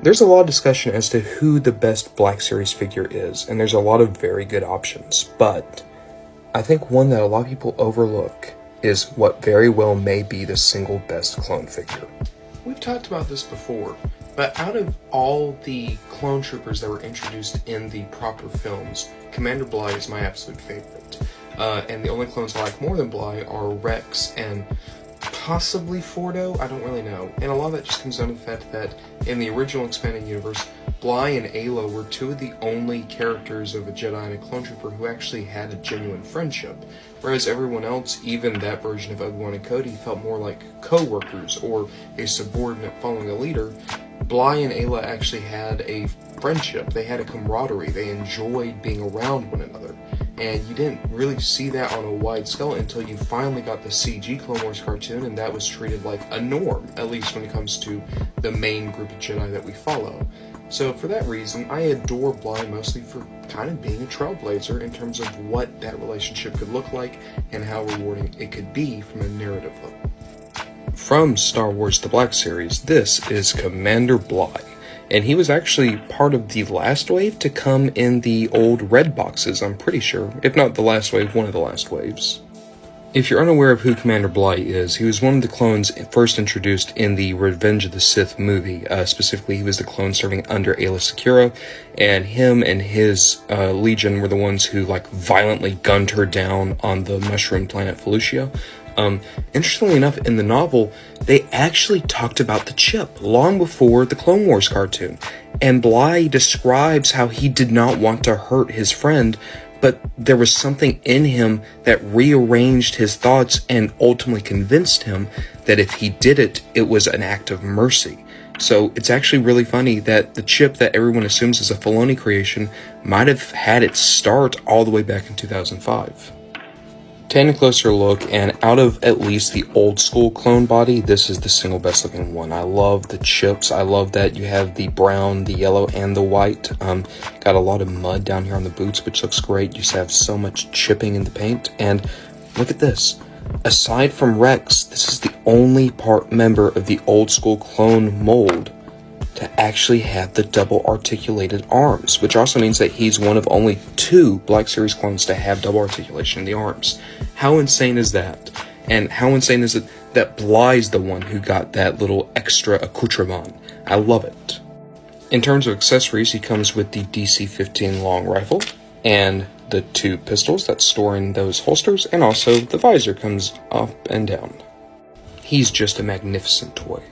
There's a lot of discussion as to who the best Black Series figure is, and there's a lot of very good options, but I think one that a lot of people overlook is what very well may be the single best clone figure. We've talked about this before, but out of all the clone troopers that were introduced in the proper films, Commander Bly is my absolute favorite. And the only clones I like more than Bly are Rex and possibly Fordo, I don't really know. And a lot of that just comes down to the fact that in the original expanded universe, Bly and Aayla were two of the only characters of a Jedi and a clone trooper who actually had a genuine friendship, whereas everyone else, even that version of Obi-Wan and Cody, felt more like co-workers or a subordinate following a leader. Bly and Aayla actually had a friendship, they had a camaraderie, they enjoyed being around one another. And you didn't really see that on a wide scale until you finally got the CG Clone Wars cartoon, and that was treated like a norm, at least when it comes to the main group of Jedi that we follow. So for that reason, I adore Bly mostly for kind of being a trailblazer in terms of what that relationship could look like and how rewarding it could be from a narrative level. From Star Wars The Black Series, this is Commander Bly. And he was actually part of the last wave to come in the old red boxes, I'm pretty sure. If not the last wave, one of the last waves. If you're unaware of who Commander Bly is, he was one of the clones first introduced in the Revenge of the Sith movie. Specifically, he was the clone serving under Aayla Secura, and him and his legion were the ones who violently gunned her down on the mushroom planet Felucia. Interestingly enough, in the novel, they actually talked about the chip long before the Clone Wars cartoon, and Bly describes how he did not want to hurt his friend, but there was something in him that rearranged his thoughts and ultimately convinced him that if he did it, it was an act of mercy. So it's actually really funny that the chip that everyone assumes is a Filoni creation might have had its start all the way back in 2005. Taking a closer look, and out of at least the old school clone body, this is the single best looking one. I love the chips. I love that you have the brown, the yellow, and the white. Got a lot of mud down here on the boots, which looks great. You just have so much chipping in the paint. And look at this. Aside from Rex, this is the only part member of the old school clone mold to actually have the double articulated arms, which also means that he's one of only 2 Black Series clones to have double articulation in the arms. How insane is that? And how insane is it that Bly's the one who got that little extra accoutrement? I love it. In terms of accessories, he comes with the DC-15 long rifle and the 2 pistols that store in those holsters, and also the visor comes up and down. He's just a magnificent toy.